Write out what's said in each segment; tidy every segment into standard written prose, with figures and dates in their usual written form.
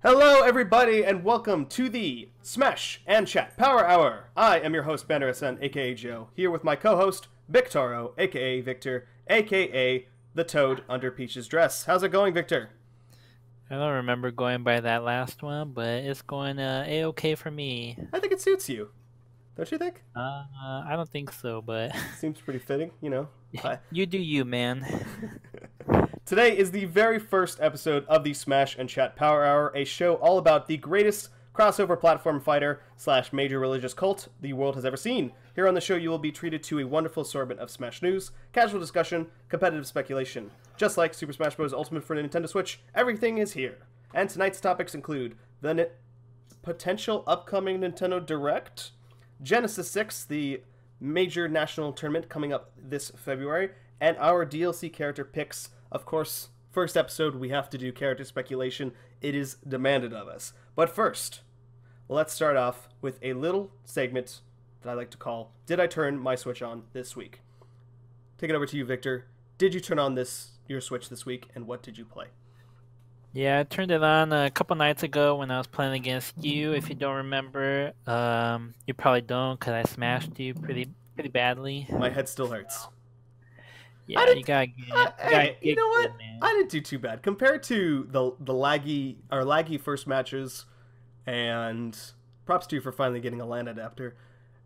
Hello, everybody, and welcome to the Smash and Chat Power Hour. I am your host, Banner-san, aka Joe, here with my co-host, Victoro, aka Victor, aka the Toad under Peach's dress. How's it going, Victor? I don't remember going by that last one, but it's going a-okay for me. I think it suits you. Don't you think? I don't think so, but Seems pretty fitting, you know. you do you, man. Today is the very first episode of the Smash and Chat Power Hour, a show all about the greatest crossover platform fighter slash major religious cult the world has ever seen. Here on the show, you will be treated to a wonderful assortment of Smash news, casual discussion, competitive speculation. Just like Super Smash Bros. Ultimate for Nintendo Switch, everything is here. And tonight's topics include the potential upcoming Nintendo Direct, Genesis 6, the major national tournament coming up this February, and our DLC character picks. Of course, first episode, we have to do character speculation. It is demanded of us. But first, let's start off with a little segment that I like to call, Did I Turn My Switch On This Week? Take it over to you, Victor. Did you turn on your Switch this week, and what did you play? Yeah, I turned it on a couple nights ago when I was playing against you. If you don't remember, you probably don't, because I smashed you pretty badly. My head still hurts. Yeah, you gotta get you know what? good, man. I didn't do too bad compared to the laggy first matches, and props to you for finally getting a LAN adapter.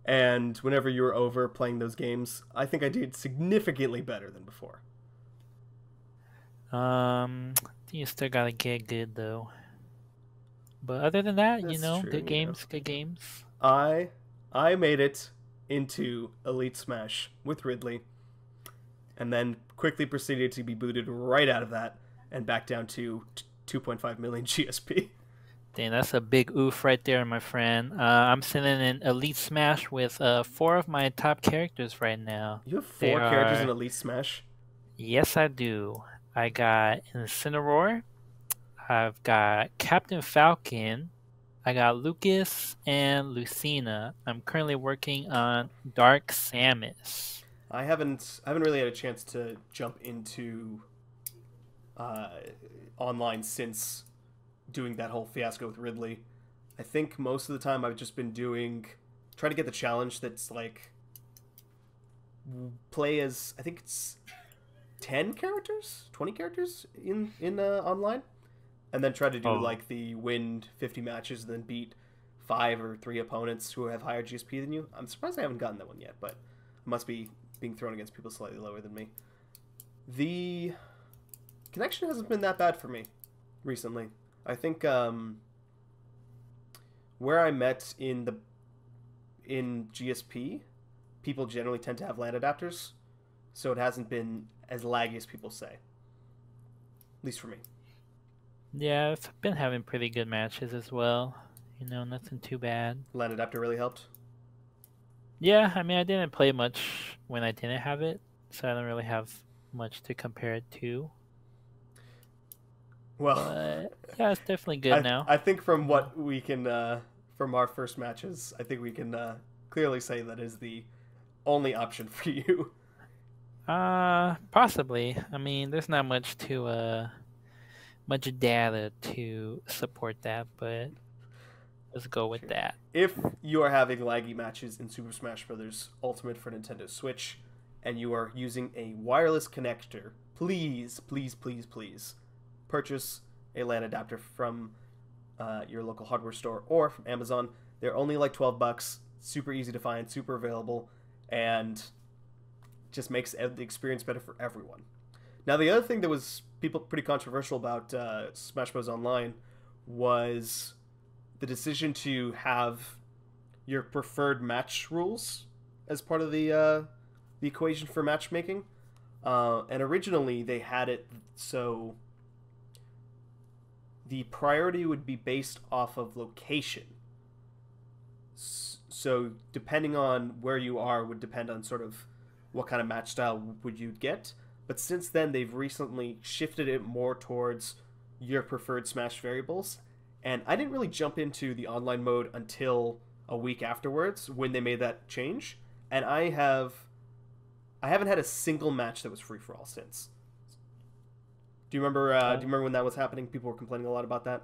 And whenever you were over playing those games, I think I did significantly better than before. You still gotta get good though. But other than that, That's true, good games, good games. I made it into Elite Smash with Ridley, and then quickly proceeded to be booted right out of that and back down to 2.5 million GSP. Dang, that's a big oof right there, my friend. I'm sitting in Elite Smash with 4 of my top characters right now. You have 4 characters in Elite Smash? Yes, I do. I got Incineroar, I've got Captain Falcon, I got Lucas, and Lucina. I'm currently working on Dark Samus. I haven't really had a chance to jump into online since doing that whole fiasco with Ridley. I think most of the time I've just been trying to get the challenge that's like play as, I think it's 10 characters, 20 characters in online, and then try to do like the win 50 matches and then beat 5 or 3 opponents who have higher GSP than you. I'm surprised I haven't gotten that one yet, but I must be being thrown against people slightly lower than me. The connection hasn't been that bad for me recently. I think where I met in GSP, people generally tend to have LAN adapters, so it hasn't been as laggy as people say. At least for me. Yeah, I've been having pretty good matches as well. Nothing too bad. LAN adapter really helped? Yeah, I mean, I didn't play much when I didn't have it, so I don't really have much to compare it to. Well, yeah, it's definitely good now. I think from what we can, from our first matches, I think we can clearly say that is the only option for you. Possibly. I mean, there's not much data to support that, but let's go with that. If you are having laggy matches in Super Smash Bros. Ultimate for Nintendo Switch, and you are using a wireless connector, please, please, please, please purchase a LAN adapter from your local hardware store or from Amazon. They're only like $12, super easy to find, super available, and just makes the experience better for everyone. Now, the other thing that was pretty controversial about Smash Bros. Online was the decision to have your preferred match rules as part of the equation for matchmaking. And originally, they had it so the priority would be based off of location. So depending on where you are would depend on sort of what kind of match style would you get. But since then, they've recently shifted it more towards your preferred Smash variables. And I didn't really jump into the online mode until a week afterwards when they made that change. And I haven't had a single match that was free for all since. Do you remember? Do you remember when that was happening? People were complaining a lot about that.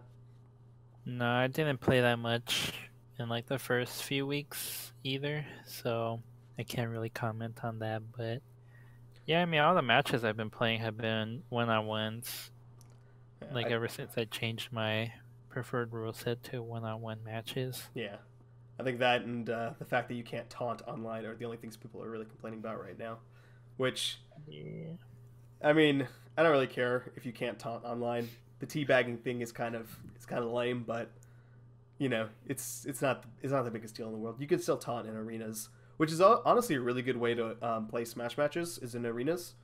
No, I didn't play that much in like the first few weeks either, so I can't really comment on that. But yeah, I mean, all the matches I've been playing have been one-on-ones. Like I, ever since I changed my preferred rule set to one-on-one matches. yeah, I think that and the fact that you can't taunt online are the only things people are really complaining about right now. Which, Yeah. I mean, I don't really care if you can't taunt online. The teabagging thing is kind of lame, but you know, it's not the biggest deal in the world. You can still taunt in arenas, which is honestly a really good way to play Smash matches is in arenas.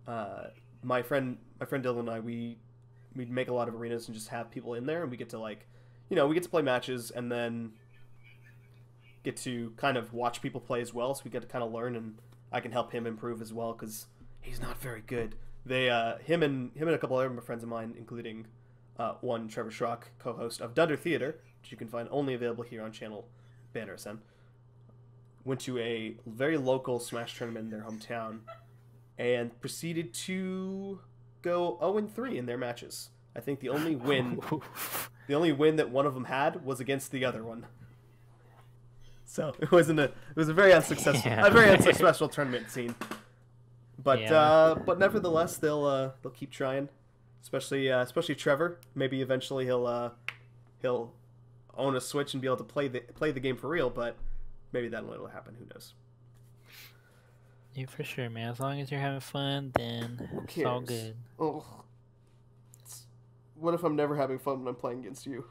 My friend Dylan and I we make a lot of arenas and just have people in there, and we get to we get to play matches and then get to kind of watch people play as well. So we get to kind of learn, and I can help him improve as well because he's not very good. They him and a couple other friends of mine, including one Trevor Schrock, co-host of Dunder Theater, which you can find only available here on channel Banner SN, went to a very local Smash tournament in their hometown and proceeded to go 0-3 in their matches. I think the only win that one of them had was against the other one. So it was a very unsuccessful Yeah. a very unsuccessful tournament scene. But Yeah. but nevertheless they'll keep trying. Especially Trevor. Maybe eventually he'll own a Switch and be able to play the game for real, but maybe that'll happen, who knows. Yeah, for sure, man. As long as you're having fun, then Who it's all cares? good. Oh. What if I'm never having fun when I'm playing against you?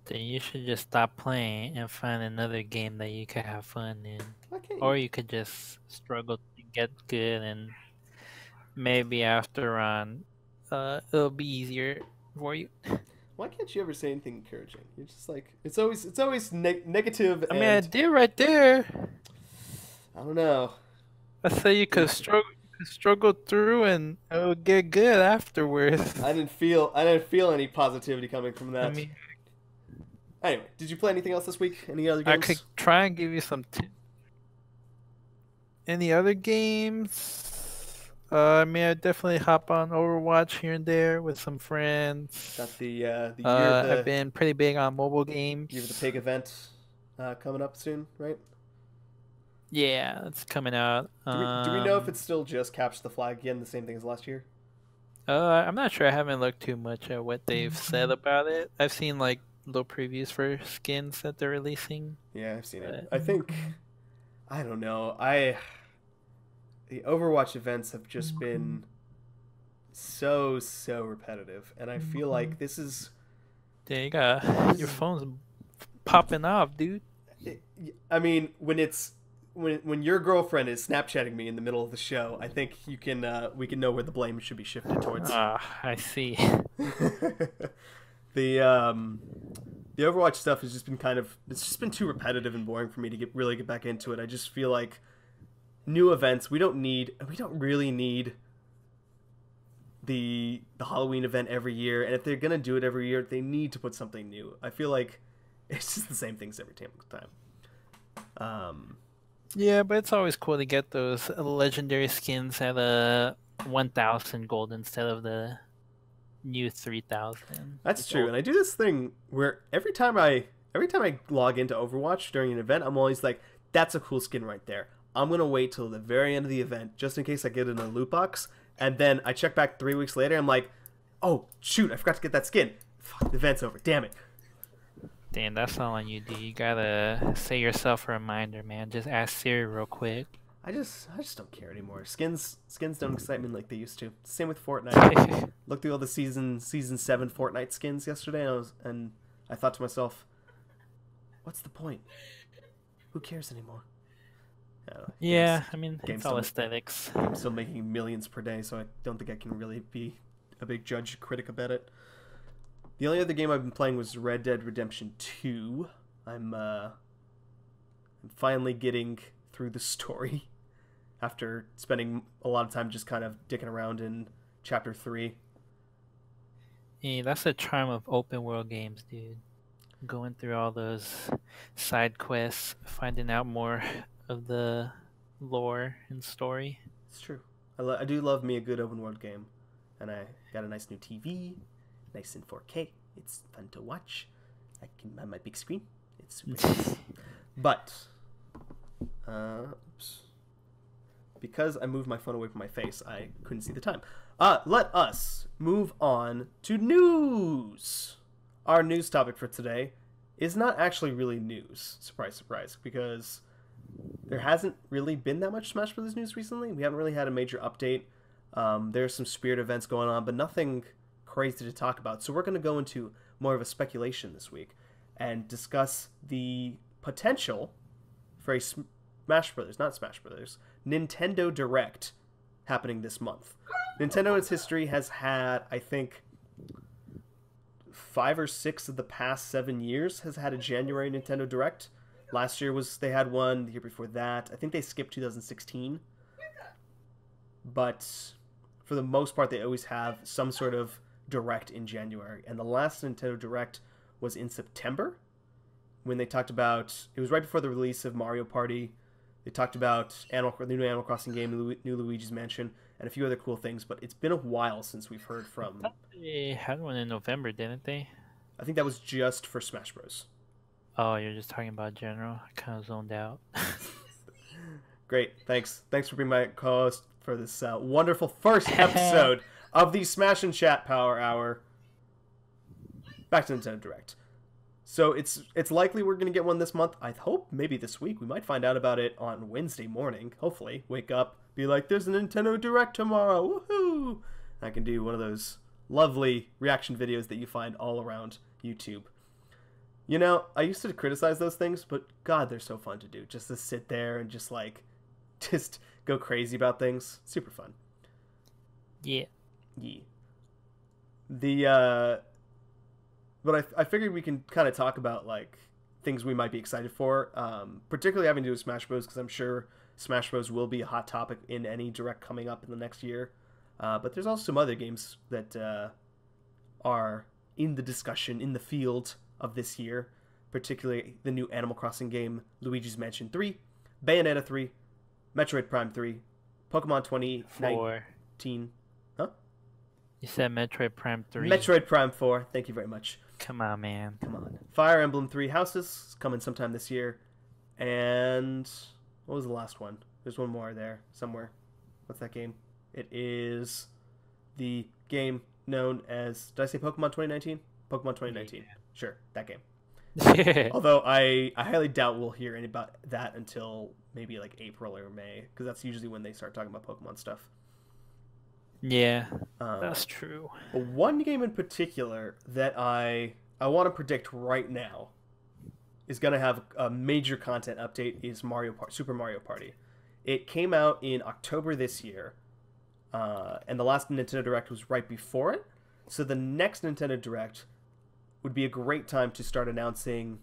Then you should just stop playing and find another game that you could have fun in. Why can't Or you? you could just struggle to get good, and maybe after on, it'll be easier for you. Why can't you ever say anything encouraging? You're just like it's always negative I mean, I and did right there. I don't know. I said you could struggle through, and it'll get good afterwards. I didn't feel any positivity coming from I that. mean, Anyway, did you play anything else this week? Any other I games? could try and give you some Any other games? I mean, I definitely hop on Overwatch here and there with some friends. Got the year of the I've been pretty big on mobile year of the games. pig event coming up soon, right? Yeah, it's coming out. Do we know if it's still just capture the flag again, the same thing as last year? I'm not sure. I haven't looked too much at what they've said about it. I've seen like little previews for skins that they're releasing. Yeah, I've seen it. But I think I don't know. The Overwatch events have just been so repetitive, and I feel like this is. yeah, you got your phone's popping off, dude. I mean, when your girlfriend is Snapchatting me in the middle of the show, I think we can know where the blame should be shifted towards. I see. The Overwatch stuff has just been it's just been too repetitive and boring for me to really get back into it. I just feel like new events we don't really need the Halloween event every year, and if they're gonna do it every year, they need to put something new. I feel like it's just the same things every time. Yeah, but it's always cool to get those legendary skins at 1,000 gold instead of the new 3,000. That's true, and I do this thing where every time I log into Overwatch during an event, I'm always like, "That's a cool skin right there." I'm gonna wait till the very end of the event just in case I get it in a loot box, and then I check back 3 weeks later. I'm like, "Oh shoot, I forgot to get that skin. Fuck, the event's over. Damn it." Damn, that's all on you, dude. You gotta set yourself a reminder, man. Just ask Siri real quick. I just don't care anymore. Skins don't excite me like they used to. Same with Fortnite. Looked through all the season 7 Fortnite skins yesterday, and I thought to myself, "What's the point? Who cares anymore?" Yeah, I mean, games it's all don't- aesthetics. I'm still making millions per day, so I don't think I can really be a big critic about it. The only other game I've been playing was Red Dead Redemption 2. I'm finally getting through the story after spending a lot of time just kind of dicking around in chapter 3. Yeah, that's the charm of open world games, dude. Going through all those side quests, finding out more of the lore and story. It's true. I do love me a good open world game, and I got a nice new TV, nice in 4K. It's fun to watch. On my big screen. It's super nice. But, oops. Because I moved my phone away from my face, I couldn't see the time. Let us move on to news. Our news topic for today is not actually really news. Surprise, surprise. Because there hasn't really been that much Smash Bros. News recently. We haven't really had a major update. There's some Spirit events going on, but nothing crazy to talk about. So we're going to go into more of a speculation this week and discuss the potential for a Nintendo Direct happening this month. Nintendo in its history has had, I think, 5 or 6 of the past 7 years has had a January Nintendo Direct. Last year they had one, the year before that. I think they skipped 2016. But for the most part, they always have some sort of Direct in January. And the last Nintendo Direct was in September, when they talked about, it was right before the release of Mario Party. They talked about the new Animal Crossing game, new Luigi's Mansion, and a few other cool things, but it's been a while since we've heard from... They had one in November, didn't they? I think that was just for Smash Bros. Oh, you're just talking about general? I kind of zoned out. Great, thanks. Thanks for being my co-host for this wonderful first episode of the Smash and Chat Power Hour. Back to Nintendo Direct. So it's likely we're going to get one this month. I hope maybe this week. We might find out about it on Wednesday morning. Hopefully. Wake up, be like, there's a Nintendo Direct tomorrow. Woohoo! I can do one of those lovely reaction videos that you find all around YouTube. You know, I used to criticize those things, but God, they're so fun to do. Just to sit there and just go crazy about things. Super fun. Yeah. But I figured we can kind of talk about, like, things we might be excited for, particularly having to do with Smash Bros, because I'm sure Smash Bros will be a hot topic in any Direct coming up in the next year. But there's also some other games that are in the discussion, in the field of this year, particularly the new Animal Crossing game, Luigi's Mansion 3, Bayonetta 3, Metroid Prime 3, Pokemon 2019... Huh? You said Metroid Prime 3? Metroid Prime 4, thank you very much. Come on, man. Come on. Fire Emblem 3 Houses, coming sometime this year. And what was the last one? There's one more there somewhere. What's that game? It is the game known as... Did I say Pokemon 2019? Pokemon 2019. Yeah. Sure, that game. Although I highly doubt we'll hear any about that until maybe like April or May, because that's usually when they start talking about Pokemon stuff. Yeah, that's true. One game in particular that I want to predict right now is going to have a major content update is Super Mario Party. It came out in October this year, and the last Nintendo Direct was right before it. So the next Nintendo Direct would be a great time to start announcing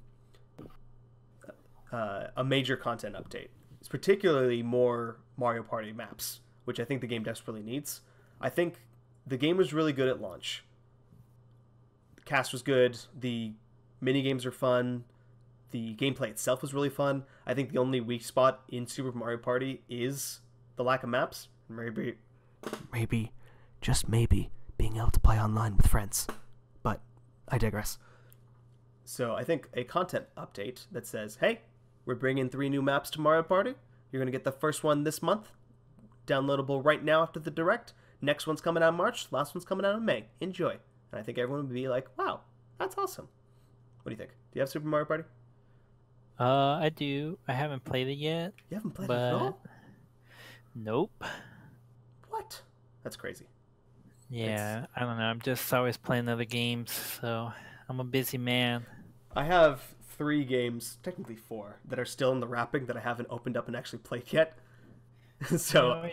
a major content update. It's particularly more Mario Party maps, which I think the game desperately needs. I think the game was really good at launch. The cast was good. The minigames are fun. The gameplay itself was really fun. I think the only weak spot in Super Mario Party is the lack of maps. Maybe, just maybe, being able to play online with friends. But I digress. So I think a content update that says, hey, we're bringing 3 new maps to Mario Party. You're going to get the first one this month. Downloadable right now after the Direct. Next one's coming out in March. Last one's coming out in May. Enjoy. And I think everyone would be like, wow, that's awesome. What do you think? Do you have Super Mario Party? I do. I haven't played it yet. You haven't played it at all? Nope. What? That's crazy. Yeah, I don't know. I'm just always playing other games, so I'm a busy man. I have 3 games, technically 4, that are still in the wrapping that I haven't opened up and actually played yet. So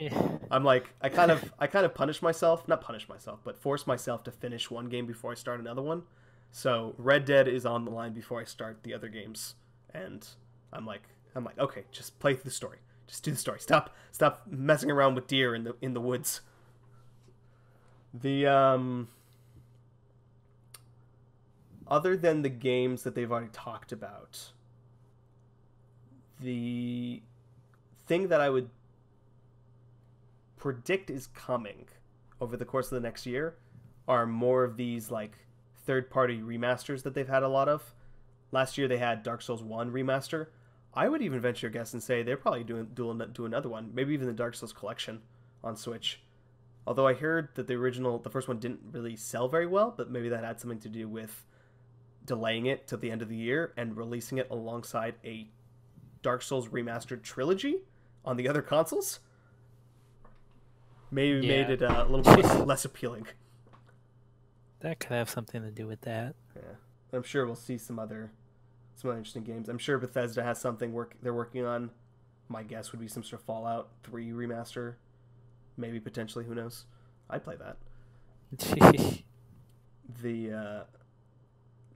I'm like, I kind of punish myself, not punish myself, but force myself to finish one game before I start another one. So Red Dead is on the line before I start the other games, and I'm like, okay, just play the story, just do the story. Stop messing around with deer in the woods. The other than the games that they've already talked about, the thing that I would predict is coming over the course of the next year are more of these like third-party remasters that they've had a lot of. Last year they had Dark Souls 1 remaster. I would even venture a guess and say they're probably do another one, maybe even the Dark Souls collection on Switch. Although I heard that the first one didn't really sell very well, but maybe that had something to do with delaying it to the end of the year and releasing it alongside a Dark Souls remastered trilogy on the other consoles. Maybe made it a little bit less appealing. That could have something to do with that. Yeah, I'm sure we'll see some other interesting games. I'm sure Bethesda has something they're working on. My guess would be some sort of Fallout 3 remaster. Maybe potentially, who knows? I'd play that.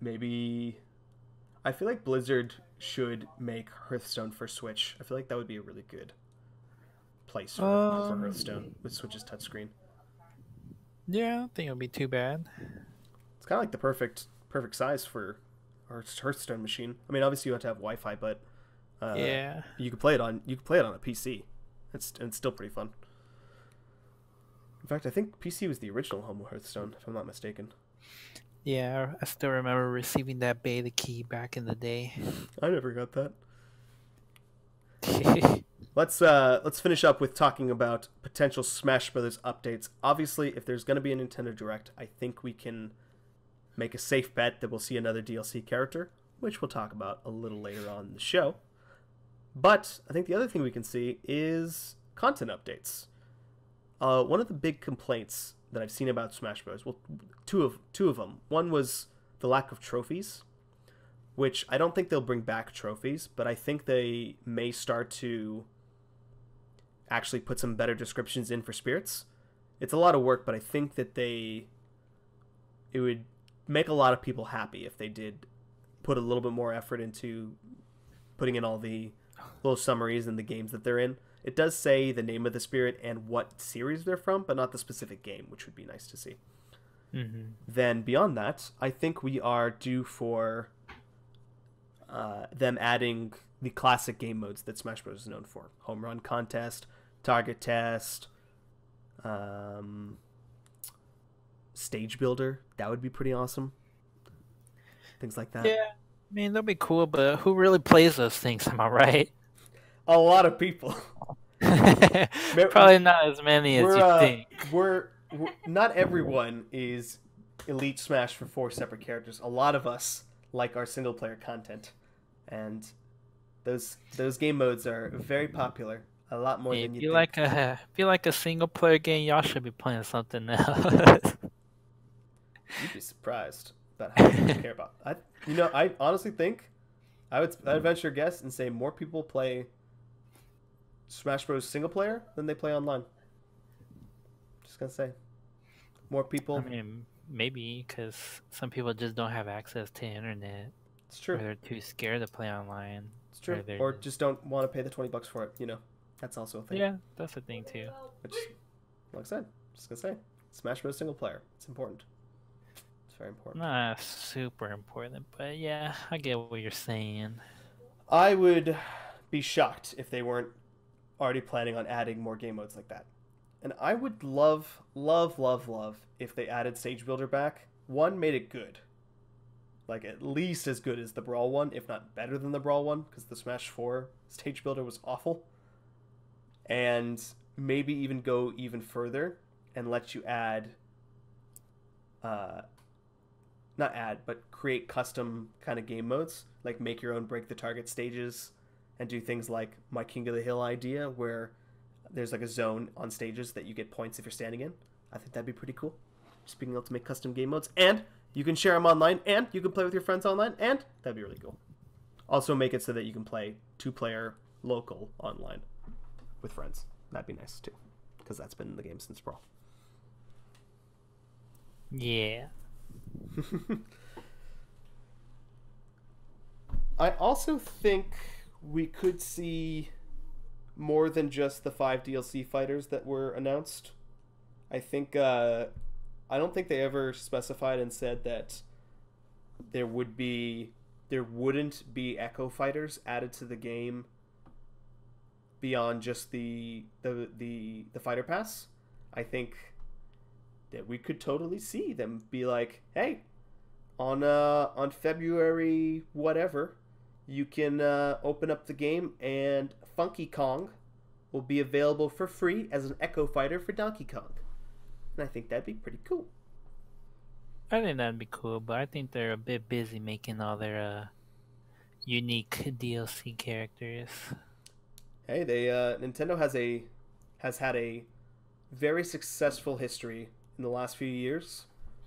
Maybe I feel like Blizzard should make Hearthstone for Switch. I feel like that would be a really good place for Hearthstone with Switch's touchscreen. Yeah, I don't think it'll be too bad. It's kind of like the perfect size for our Hearthstone machine. I mean, obviously you have to have Wi-Fi, but yeah, you can play it on a PC. It's still pretty fun. In fact, I think PC was the original home of Hearthstone, if I'm not mistaken. Yeah, I still remember receiving that beta key back in the day. I never got that. Let's finish up with talking about potential Smash Brothers updates. Obviously, if there's going to be a Nintendo Direct, I think we can make a safe bet that we'll see another DLC character, which we'll talk about a little later on in the show. But I think the other thing we can see is content updates. One of the big complaints that I've seen about Smash Bros. Well, two of them. One was the lack of trophies, which I don't think they'll bring back trophies, but I think they may start to actually put some better descriptions in for spirits. It's a lot of work, but I think that it would make a lot of people happy if they did put a little bit more effort into putting in all the little summaries and the games that they're in. It does say the name of the spirit and what series they're from, but not the specific game, which would be nice to see. Mm-hmm. Then beyond that, I think we are due for them adding the classic game modes that Smash Bros. Is known for. Home Run Contest, Target Test, Stage Builder. That would be pretty awesome. Things like that. Yeah, I mean, that'd be cool, but who really plays those things, am I right? A lot of people. Probably not as many as you think. We're not everyone is Elite Smash for 4 separate characters. A lot of us like our single player content, and those game modes are very popular. A lot more than you think. If you like a single player game, y'all should be playing something else. You'd be surprised about how much people care about. I honestly think I'd venture a guess and say more people play Smash Bros. Single player than they play online. Just gonna say, more people. I mean, maybe because some people just don't have access to internet. It's true. Or they're too scared to play online. It's true. Or just don't want to pay the $20 for it. That's also a thing. Yeah, that's a thing too. Which, like I said, just gonna say, Smash Bros. Single player. It's important. It's very important. Not super important, but yeah, I get what you're saying. I would be shocked if they weren't already planning on adding more game modes like that. And I would love if they added Stage Builder back. One, made it good. Like, at least as good as the Brawl one, if not better than the Brawl one, because the Smash 4 Stage Builder was awful. And maybe even go even further and let you add... not add, but create custom kind of game modes. Like, make your own break the target stages and do things like my King of the Hill idea, where there's like a zone on stages that you get points if you're standing in. I think that'd be pretty cool. Just being able to make custom game modes, and you can share them online, and you can play with your friends online, and that'd be really cool. Also make it so that you can play 2-player local online with friends. That'd be nice too, because that's been in the game since Brawl. Yeah. I also think we could see more than just the 5 DLC fighters that were announced. I think I don't think they ever specified and said that there wouldn't be Echo fighters added to the game beyond just the fighter pass. I think that we could totally see them be like, hey, on February whatever, you can open up the game and Funky Kong will be available for free as an Echo Fighter for Donkey Kong. And I think that'd be pretty cool. I think that'd be cool, but I think they're a bit busy making all their unique DLC characters. Hey, they Nintendo has had a very successful history in the last few years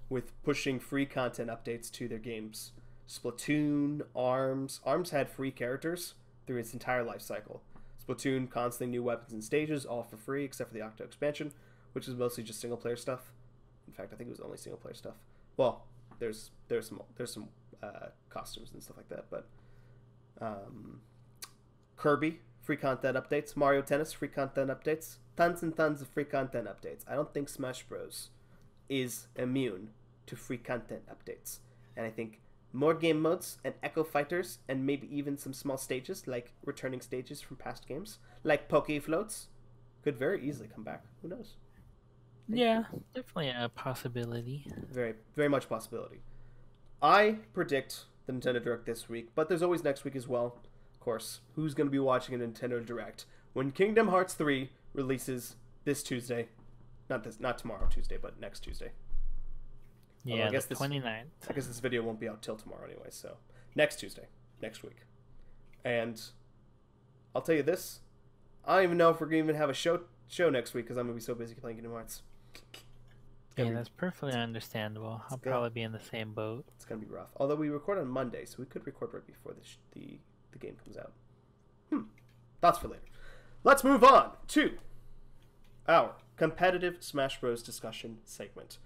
with pushing free content updates to their games. Splatoon, ARMS. ARMS had free characters through its entire life cycle. Splatoon, constantly new weapons and stages, all for free except for the Octo expansion, which is mostly just single player stuff. In fact, I think it was only single player stuff. Well, there's some costumes and stuff like that, but Kirby free content updates, Mario Tennis free content updates, tons and tons of free content updates. I don't think Smash Bros is immune to free content updates, and I think more game modes and Echo Fighters and maybe even some small stages like returning stages from past games like Poke Floats could very easily come back. Who knows? Yeah, definitely a possibility. Very, very much possibility. I predict the Nintendo Direct this week, but there's always next week as well. Of course, who's going to be watching a Nintendo Direct when Kingdom Hearts 3 releases this Tuesday? Not tomorrow Tuesday, but next Tuesday. Yeah, I guess the 29th. I guess this video won't be out till tomorrow anyway, so next Tuesday, next week. And I'll tell you this, I don't even know if we're going to even have a show next week because I'm going to be so busy playing Kingdom Hearts. Yeah, that's perfectly understandable. I'll probably be in the same boat. It's going to be rough. Although we record on Monday, so we could record right before the game comes out. Thoughts for later. Let's move on to our competitive Smash Bros. Discussion segment.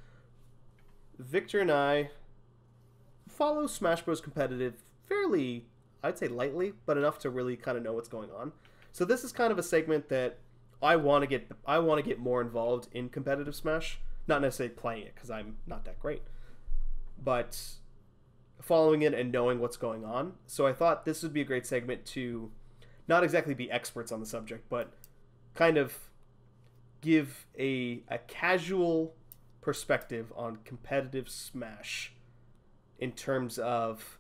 Victor and I follow Smash Bros. Competitive fairly, I'd say lightly, but enough to really kind of know what's going on. So this is kind of a segment that I want to get more involved in competitive Smash. Not necessarily playing it because I'm not that great, but following it and knowing what's going on. So I thought this would be a great segment to not exactly be experts on the subject, but kind of give a casual perspective on competitive Smash in terms of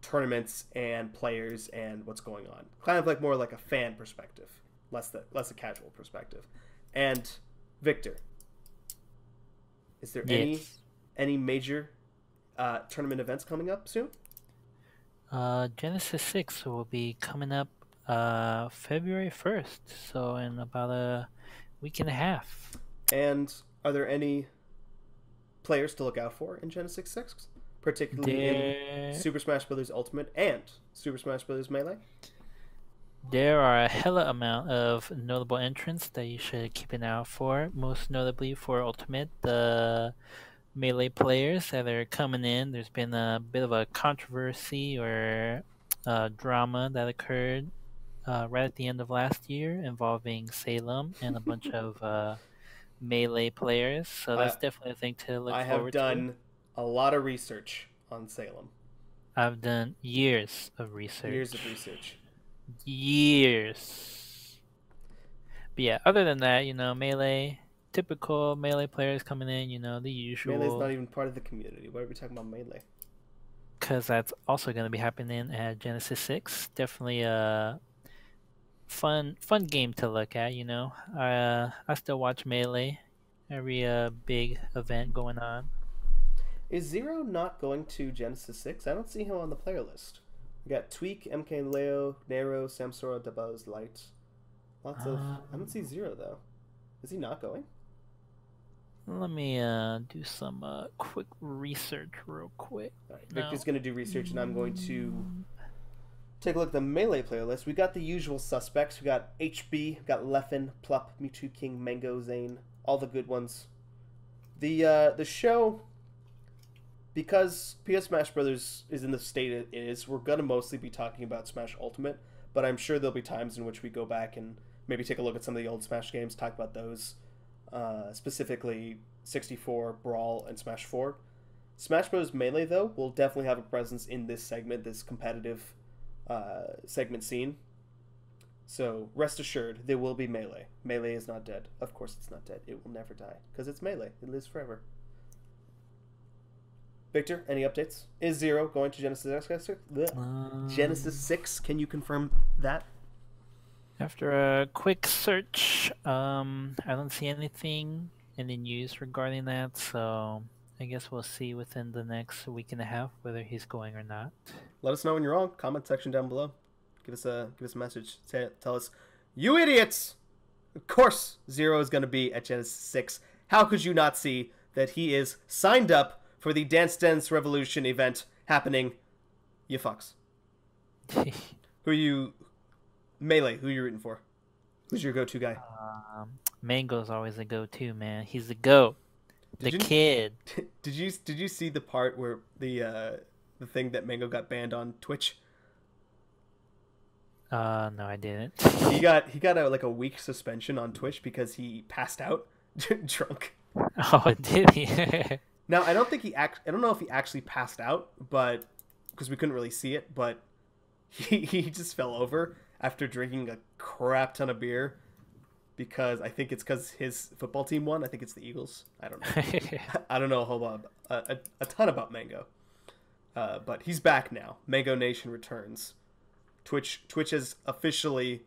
tournaments and players and what's going on. Kind of like more like a fan perspective, less a casual perspective. And Victor, is there any major tournament events coming up soon? Genesis 6 will be coming up February 1st, so in about a week and a half. And are there any players to look out for in Genesis 6? Particularly in Super Smash Bros. Ultimate and Super Smash Bros. Melee? There are a hella amount of notable entrants that you should keep an eye out for. Most notably for Ultimate, the Melee players that are coming in. There's been a bit of a controversy or drama that occurred right at the end of last year involving Salem and a bunch of Melee players. So that's definitely a thing to look forward to. I have done a lot of research on Salem. I've done years of research. Years. But yeah, other than that, Melee, typical Melee players coming in, the usual. Melee's not even part of the community. Why are we talking about Melee? Because that's also going to be happening at Genesis 6. Definitely a fun game to look at, I still watch Melee, every big event going on. Is Zero not going to Genesis 6? I don't see him on the player list. We got Tweak, MK Leo, Nero, Samsora, Dabuz, Light. Lots of... I don't see Zero, though. Is he not going? Let me do some quick research real quick. All right, Victor's going to do research, and I'm going to take a look at the Melee player list. We got the usual suspects. We got HB, we got Leffen, Plup, Mewtwo King, Mango, Zane. All the good ones. The show... Because PS Smash Brothers is in the state it is, we're going to mostly be talking about Smash Ultimate, but I'm sure there'll be times in which we go back and maybe take a look at some of the old Smash games, talk about those, specifically 64, Brawl, and Smash 4. Smash Bros. Melee, though, will definitely have a presence in this segment, this competitive segment scene. So rest assured, there will be Melee. Melee is not dead. Of course it's not dead. It will never die, because it's Melee. It lives forever. Victor, any updates? Is Zero going to Genesis X? Genesis 6, can you confirm that? After a quick search, I don't see anything in the news regarding that, so I guess we'll see within the next week and a half whether he's going or not. Let us know when you're wrong. Comment section down below. Give us a message. Tell us, you idiots! Of course, Zero is going to be at Genesis 6. How could you not see that he is signed up for the Dance Dance Revolution event happening? You fucks. Who are you... Melee, who are you rooting for? Who's your go-to guy? Mango's always a go-to, man. He's the GOAT. Kid. Did you see the part where the thing that Mango got banned on Twitch? No, I didn't. He got a week suspension on Twitch because he passed out drunk. Oh, did he? Now I don't know if he actually passed out, but because we couldn't really see it, but he just fell over after drinking a crap ton of beer because I think it's because his football team won. I think it's the Eagles. I don't know. I don't know a whole lot, a ton about Mango. But he's back now. Mango Nation returns. Twitch has officially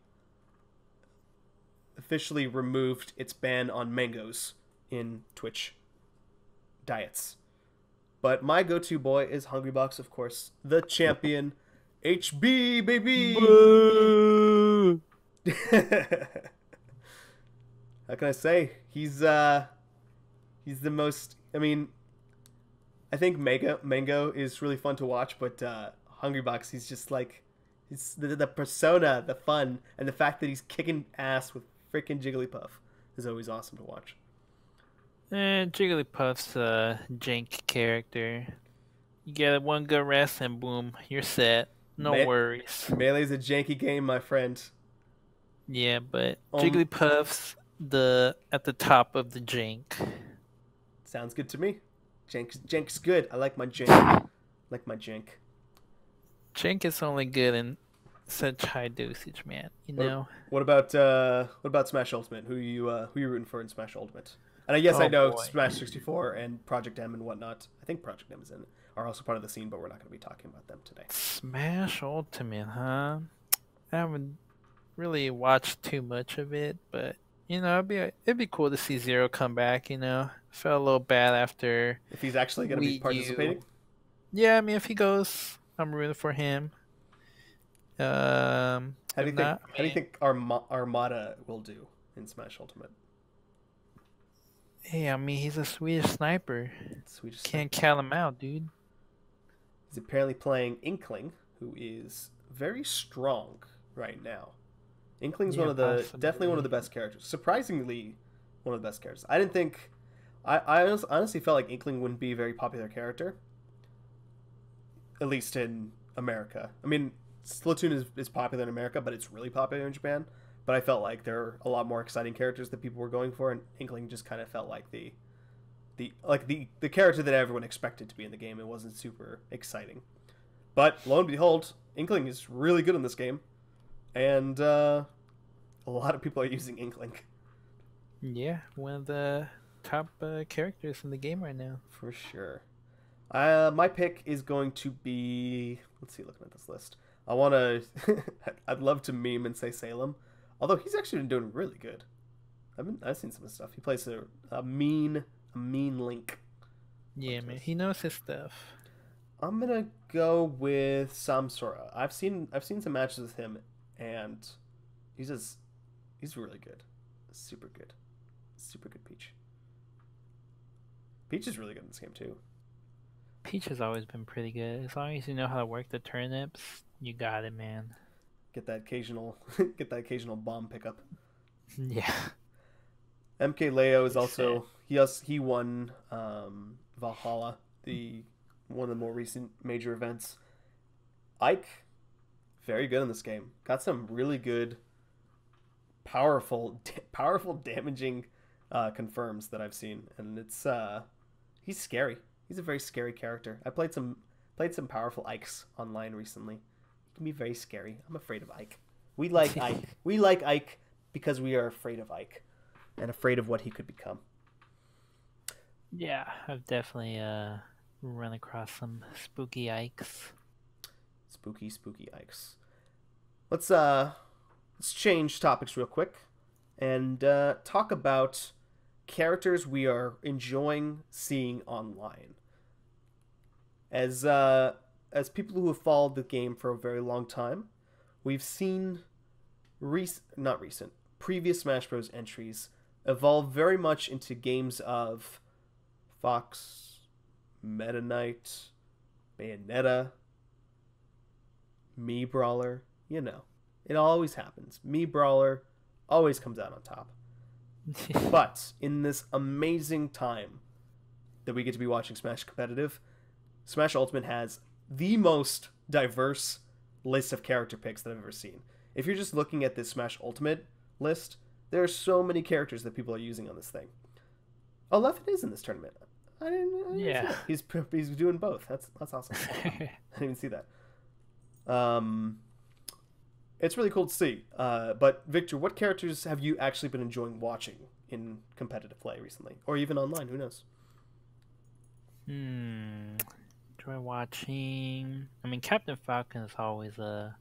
removed its ban on mangoes in Twitch diets. But my go-to boy is Hungrybox, of course, the champion. HB baby. Boo! How can I say? He's the most. I mean, I think Mango is really fun to watch, but Hungrybox, he's just like, he's the persona, the fun, and the fact that he's kicking ass with freaking Jigglypuff is always awesome to watch. Jigglypuff's a jank character. You get one good rest and boom, you're set. No worries. Melee's a janky game, my friend. Yeah, but Jigglypuff's at the top of the jank. Sounds good to me. Jank's good. I like my jank. Jank is only good in such high dosage, man. You know. What about Smash Ultimate? Who you rooting for in Smash Ultimate? And yes, I know Smash 64 and Project M and whatnot. I think Project M are also part of the scene, but we're not going to be talking about them today. Smash Ultimate, huh? I haven't really watched too much of it, but you know, it'd be cool to see Zero come back. You know, felt a little bad after. If he's actually going to be participating. Yeah, I mean, if he goes, I'm rooting for him. How do you think Armada will do in Smash Ultimate? Hey, I mean, he's a Swedish sniper. Can't count him out, dude. He's apparently playing Inkling, who is very strong right now. Inkling's definitely one of the best characters. Surprisingly, one of the best characters. I didn't think. I honestly felt like Inkling wouldn't be a very popular character. At least in America. I mean, Splatoon is popular in America, but it's really popular in Japan. But I felt like there are a lot more exciting characters that people were going for, and Inkling just kind of felt like the character that everyone expected to be in the game. It wasn't super exciting. But lo and behold, Inkling is really good in this game. And a lot of people are using Inkling. Yeah, one of the top characters in the game right now. For sure. My pick is going to be... Let's see, looking at this list. I want to... I'd love to meme and say Salem. Although he's actually been doing really good. I've seen some of his stuff. He plays a mean Link. Yeah, man. He knows his stuff. I'm going to go with Samsora. I've seen some matches with him, and he's really good. Super good. Super good Peach. Peach is really good in this game, too. Peach has always been pretty good. As long as you know how to work the turnips, you got it, man. Get that occasional bomb pickup. Yeah. MKLeo is also he won Valhalla, one of the more recent major events. Ike, very good in this game. Got some really good, powerful damaging confirms that I've seen, and he's scary. He's a very scary character. I played some powerful Ikes online recently. He can be very scary. I'm afraid of Ike. We like Ike. We like Ike because we are afraid of Ike and afraid of what he could become. Yeah, I've definitely run across some spooky ikes. Spooky Ikes. Let's change topics real quick and talk about characters we are enjoying seeing online. As people who have followed the game for a very long time, we've seen not recent previous Smash Bros. Entries evolve very much into games of Fox, Meta Knight, Bayonetta, Mii Brawler. You know, it always happens. Mii Brawler always comes out on top. But in this amazing time that we get to be watching Smash Competitive, Smash Ultimate has the most diverse list of character picks that I've ever seen. If you're just looking at this Smash Ultimate list, there are so many characters that people are using on this thing. Oh, Leffen is in this tournament. I didn't Yeah. see that. He's doing both. That's awesome. I didn't even see that. It's really cool to see. But Victor, what characters have you actually been enjoying watching in competitive play recently, or even online? Who knows? Enjoy watching. I mean, Captain Falcon is always a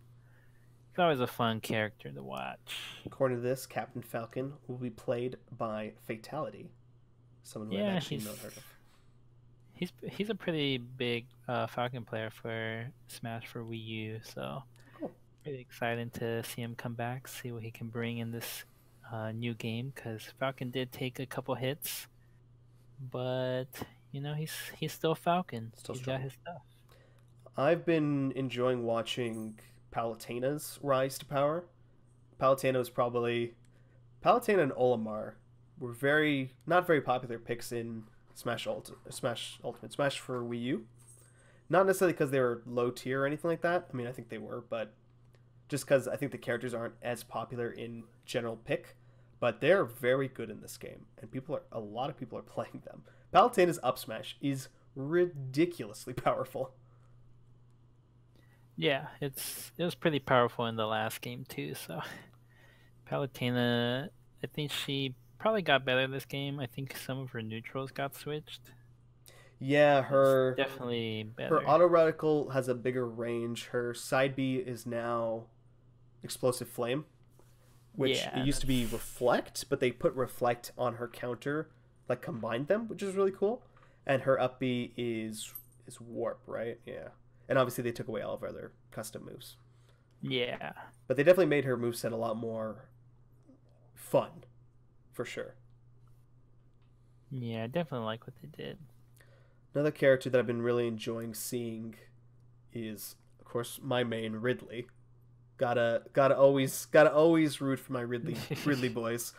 fun character to watch. According to this, Captain Falcon will be played by Fatality, someone who I've actually not heard of. He's a pretty big Falcon player for Smash for Wii U, so Cool. really exciting to see him come back, see what he can bring in this new game. Because Falcon did take a couple hits, but you know he's still Falcon. He's got his stuff. I've been enjoying watching Palutena's rise to power. Palutena and Olimar were not very popular picks in Smash Ultimate, Smash for Wii U. Not necessarily because they were low tier or anything like that. I mean, I think they were, but just because I think the characters aren't as popular in general pick. But they're very good in this game, and a lot of people are playing them. Palutena's up smash is ridiculously powerful. Yeah, it was pretty powerful in the last game too. So Palutena, I think she probably got better this game. I think some of her neutrals got switched. Yeah, It's definitely better. Her auto reticle has a bigger range. Her side B is now Explosive Flame, which it used to be Reflect, but they put Reflect on her counter, like combined them, which is really cool. And her up B is Warp, right? Yeah. And obviously they took away all of her other custom moves. Yeah. But they definitely made her moveset a lot more fun, for sure. Yeah, I definitely like what they did. Another character that I've been really enjoying seeing is, of course, my main Ridley. Gotta always root for my Ridley boys.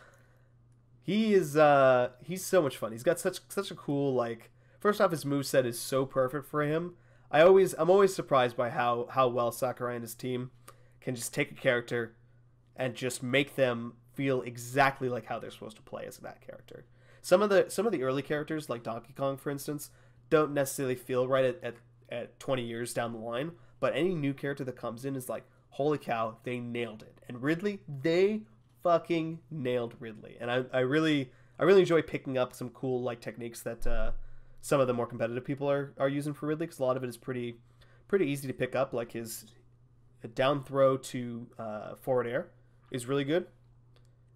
He's so much fun. He's got such a cool, like, first off, his moveset is so perfect for him. I'm always surprised by how well Sakurai and his team can just take a character and just make them feel exactly like how they're supposed to play as that character. Some of the early characters, like Donkey Kong, for instance, don't necessarily feel right at 20 years down the line, but any new character that comes in is like, holy cow, they nailed it. And Ridley, they fucking nailed Ridley. And I really enjoy picking up some cool like techniques that some of the more competitive people are using for Ridley, because a lot of it is pretty easy to pick up. Like his down throw to forward air is really good.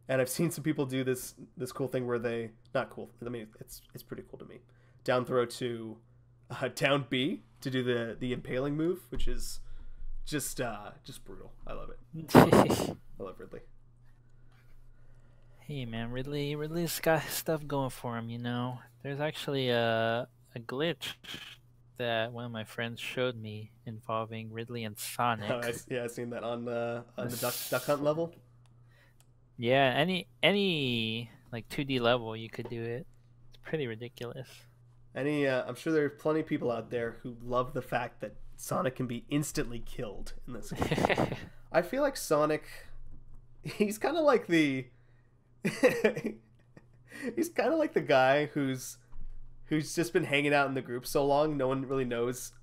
And I've seen some people do this cool thing where they, not cool, I mean it's pretty cool to me. Down throw to down B to do the impaling move, which is just brutal. I love it. I love Ridley. Hey man, Ridley's got stuff going for him, you know. There's actually a glitch that one of my friends showed me involving Ridley and Sonic. Oh, I've seen that on the duck hunt level. Yeah, any like 2D level you could do it. It's pretty ridiculous. I'm sure there are plenty of people out there who love the fact that Sonic can be instantly killed in this game. I feel like Sonic, he's kind of like the he's kind of like the guy who's just been hanging out in the group so long, no one really knows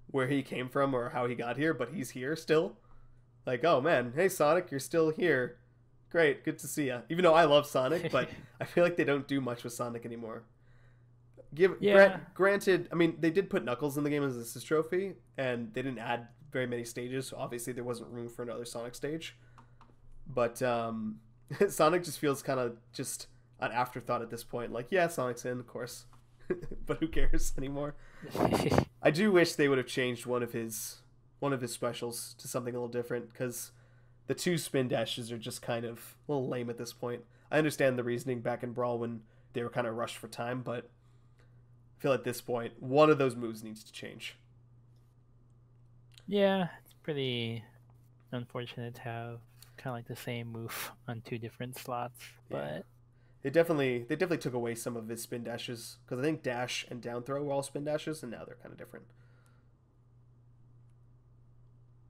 where he came from or how he got here, but he's here still. Like, oh man, hey Sonic, you're still here. Great, good to see ya. Even though I love Sonic, but I feel like they don't do much with Sonic anymore. Yeah. Granted, I mean, they did put Knuckles in the game as an assist trophy, and they didn't add very many stages, so obviously there wasn't room for another Sonic stage. But Sonic just feels kind of just an afterthought at this point. Like, yeah, Sonic's in, of course, but who cares anymore? I do wish they would have changed one of his specials to something a little different, because the 2 spin dashes are just kind of a little lame at this point. I understand the reasoning back in Brawl when they were kind of rushed for time, but I feel at this point one of those moves needs to change. Yeah, it's pretty unfortunate to have kind of like the same move on 2 different slots, but They definitely took away some of his spin dashes, because I think dash and down throw were all spin dashes, and now they're kind of different.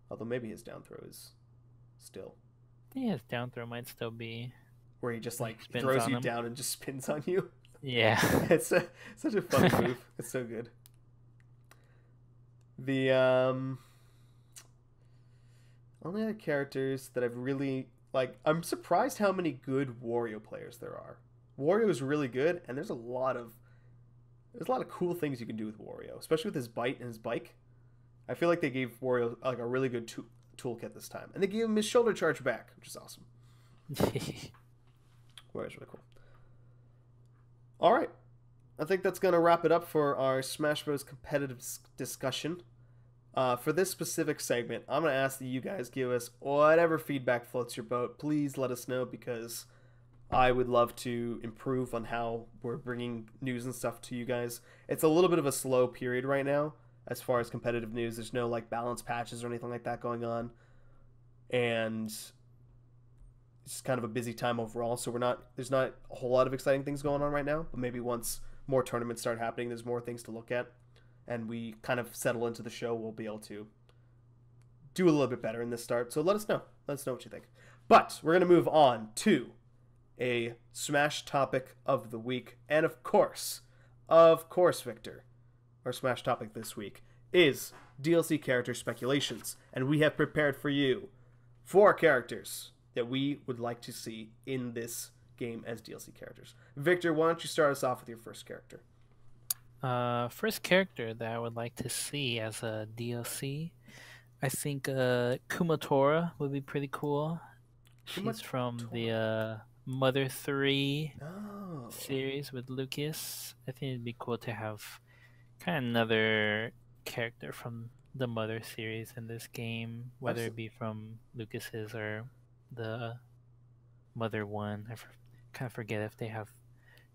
Although maybe his down throw is still, I think his down throw might still be where he just like spins throws on you him. down and just spins on you. Yeah. It's such a fun move. It's so good. The only other characters that I've really like, I'm surprised how many good Wario players there are. Wario is really good, and there's a lot of cool things you can do with Wario, especially with his bite and his bike. I feel like they gave Wario like a really good toolkit this time, and they gave him his shoulder charge back, which is awesome. Wario's really cool. All right, I think that's gonna wrap it up for our Smash Bros. Competitive discussion. For this specific segment, I'm going to ask that you guys give us whatever feedback floats your boat. Please let us know, because I would love to improve on how we're bringing news and stuff to you guys. It's a little bit of a slow period right now as far as competitive news. There's no like balance patches or anything like that going on. And it's kind of a busy time overall, so there's not a whole lot of exciting things going on right now, but maybe once more tournaments start happening, there's more things to look at, and we kind of settle into the show, we'll be able to do a little bit better in this start. So let us know. Let us know what you think. But we're going to move on to a Smash topic of the week. And of course, Victor, our Smash topic this week is DLC character speculations. And we have prepared for you 4 characters that we would like to see in this game as DLC characters. Victor, why don't you start us off with your first character? First character that I would like to see as a DLC, I think Kumatora would be pretty cool. She's from the Mother 3 series with Lucas. I think it'd be cool to have kind of another character from the Mother series in this game, whether it be from Lucas's or the Mother 1. I kind of forget if they have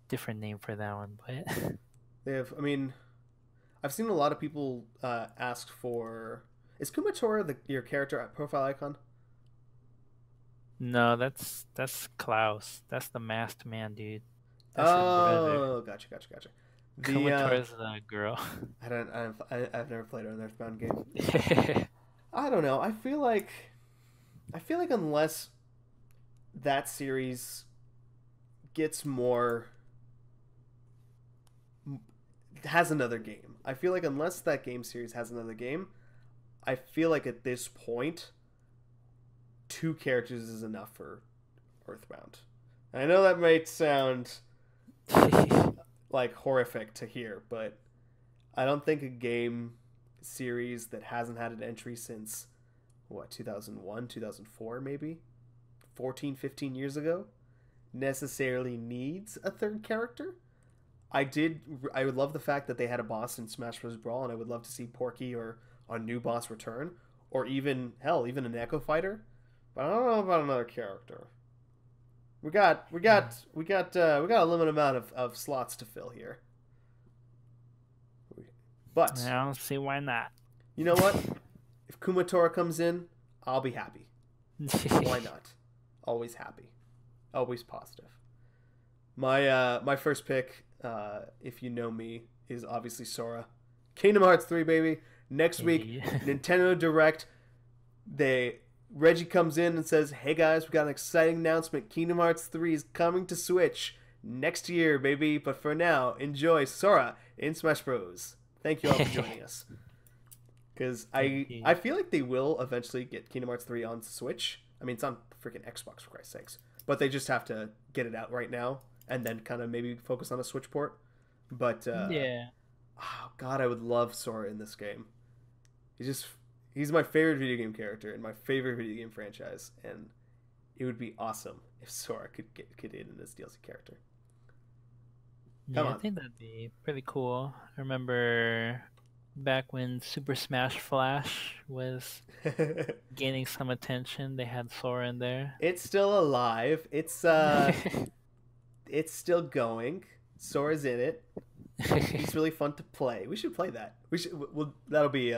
different name for that one, but... They have, I mean, I've seen a lot of people ask for... Is Kumatora your character profile icon? No, that's Klaus. That's the masked man, dude. That's gotcha. Kumatora's the girl. I've never played an Earthbound game. I don't know. I feel like unless that series gets more... has another game. I feel like unless that game series has another game, I feel like at this point 2 characters is enough for Earthbound. And I know that might sound like horrific to hear, but I don't think a game series that hasn't had an entry since 2001, 2004 maybe, 14, 15 years ago, necessarily needs a 3rd character. I would love the fact that they had a boss in Smash Bros. Brawl, and I would love to see Porky or a new boss return, or even an Echo Fighter. But I don't know about another character. We got a limited amount of slots to fill here. But I don't see why not. You know what? If Kumatora comes in, I'll be happy. Why not? Always happy. Always positive. My first pick, if you know me, is obviously Sora. Kingdom Hearts 3, baby. Next week, Nintendo Direct. Reggie comes in and says, "Hey guys, we got an exciting announcement. Kingdom Hearts 3 is coming to Switch next year, baby. But for now, enjoy Sora in Smash Bros." Thank you all for joining us. Because I feel like they will eventually get Kingdom Hearts 3 on Switch. I mean, it's on freaking Xbox, for Christ's sakes. But they just have to get it out right now and then kind of maybe focus on a Switch port. But Yeah. oh god, I would love Sora in this game. He's just he's my favorite video game character in my favorite video game franchise, and it would be awesome if Sora could in this DLC character. Come Yeah, I on. think that'd be pretty cool. I remember back when Super Smash Flash was gaining some attention, they had Sora in there. It's still alive. It's still going. Sora's in it. He's really fun to play. We should play that. We should. Well, that'll be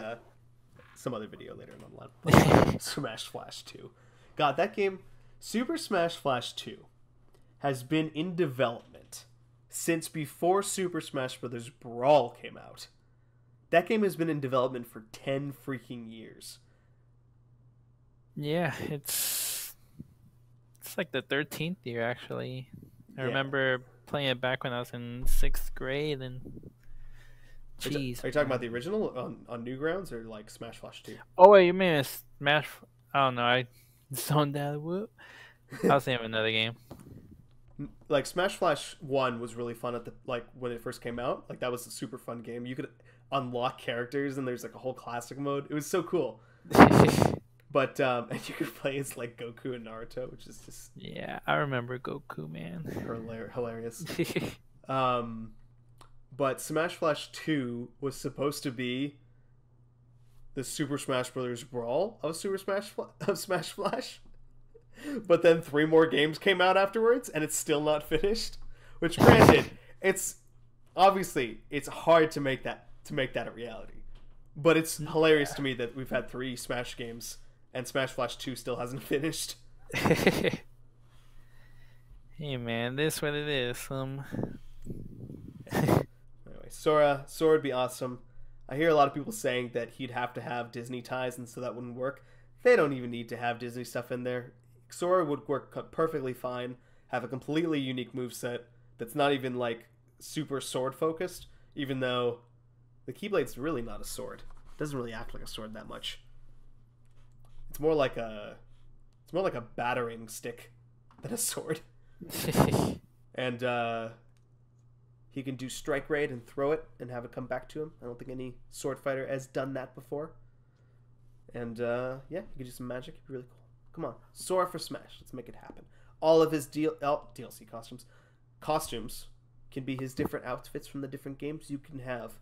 some other video later on. Smash Flash 2. God, that game, Super Smash Flash 2, has been in development since before Super Smash Bros. Brawl came out. That game has been in development for 10 freaking years. Yeah, it's like the 13th year actually. I Yeah. remember playing it back when I was in 6th grade, and jeez. Are you talking about the original on Newgrounds or like Smash Flash 2? Oh wait, you mean a Smash? I don't know. I zoned out. Whoop. I was thinking of another game. Like Smash Flash 1 was really fun at the like when it first came out. Like that was a super fun game. You could unlock characters and there's like a whole classic mode. It was so cool. But and you could play as like Goku and Naruto, which is just Yeah, I remember Goku, man. hilarious. But Smash Flash 2 was supposed to be the Super Smash Bros. Brawl of Smash Flash. But then 3 more games came out afterwards, and it's still not finished. Which, granted, it's obviously it's hard to make that a reality. But it's hilarious to me that we've had 3 Smash games, and Smash Flash 2 still hasn't finished. Hey man, this what it is. Anyway, Sora would be awesome. I hear a lot of people saying that he'd have to have Disney ties, and so that wouldn't work. They don't even need to have Disney stuff in there. Sora would work perfectly fine, have a completely unique moveset that's not even like super sword focused, even though the Keyblade's really not a sword. It doesn't really act like a sword that much. It's more like a battering stick than a sword. And he can do strike raid and throw it and have it come back to him. I don't think any sword fighter has done that before. And yeah, he can do some magic. It'd be really cool. Come on, Sora for Smash. Let's make it happen. All of his DLC costumes can be his different outfits from the different games. You can have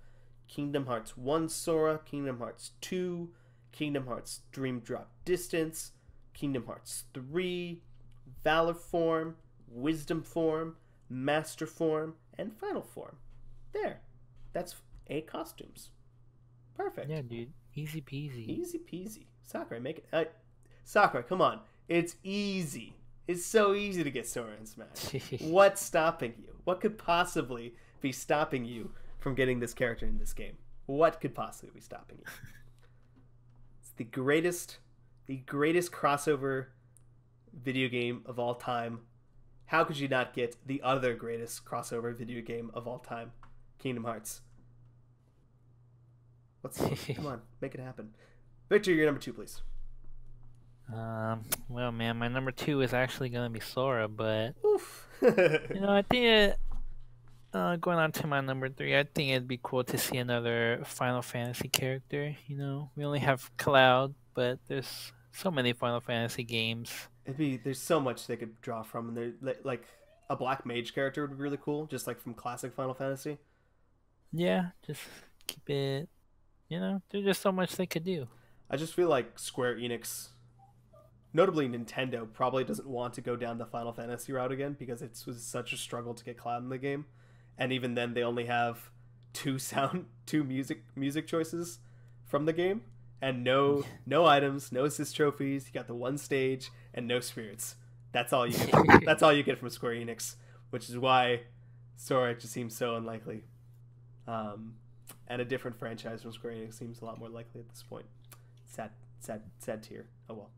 Kingdom Hearts 1 Sora, Kingdom Hearts 2, Kingdom Hearts Dream Drop Distance, Kingdom Hearts 3, Valor Form, Wisdom Form, Master Form, and Final Form. There. That's 8 costumes. Perfect. Yeah, dude. Easy peasy. Easy peasy. Sakurai, make it. Sakurai, come on. It's easy. It's so easy to get Sora in Smash. What's stopping you? What could possibly be stopping you from getting this character in this game? What could possibly be stopping you? It's the greatest crossover video game of all time. How could you not get the other greatest crossover video game of all time? Kingdom Hearts. Come on, make it happen. Victor, your number 2, please. Well, man, my number 2 is actually gonna be Sora, but Oof. I think going on to my number 3, I think it'd be cool to see another Final Fantasy character. We only have Cloud, but there's so many Final Fantasy games. There's so much they could draw from, and they're like a Black Mage character would be really cool, just like from classic Final Fantasy. Yeah, just keep it. There's just so much they could do. I just feel like Square Enix, notably Nintendo, probably doesn't want to go down the Final Fantasy route again because it was such a struggle to get Cloud in the game, and even then they only have 2 music choices from the game, and no items, no assist trophies. You got the 1 stage and no spirits. That's all you get. That's all you get from Square Enix, which is why Sora just seems so unlikely. And a different franchise from Square Enix seems a lot more likely at this point. Sad tier. Oh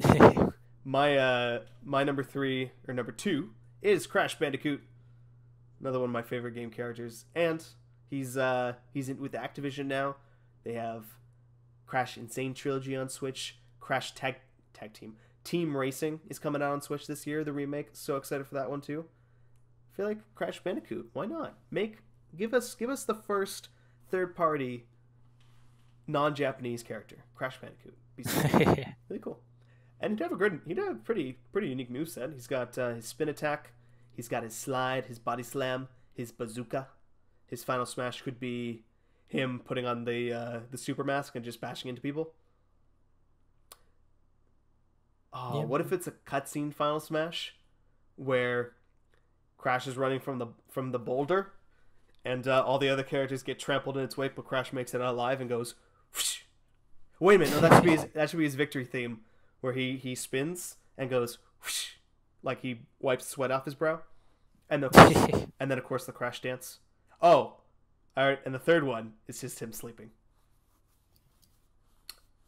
well. My number 3 or number 2 is Crash Bandicoot, another one of my favorite game characters, and he's in with Activision now. They have Crash Insane Trilogy on Switch. Crash Tag Team Racing is coming out on Switch this year. The remake. So excited for that one too. I feel like Crash Bandicoot. Why not make Give us the first third party non-Japanese character, Crash Bandicoot. Be really cool. And he'd have a pretty unique moveset. He's got his spin attack, he's got his slide, his body slam, his bazooka. His final smash could be him putting on the super mask and just bashing into people. Oh, yeah. What if it's a cutscene final smash where Crash is running from the boulder, and all the other characters get trampled in its wake, but Crash makes it out alive and goes. Whoosh. Wait a minute, no, that should be his victory theme, where he spins and goes whoosh, like he wipes sweat off his brow, and then of course the Crash dance. Oh, all right, and the third one is just him sleeping.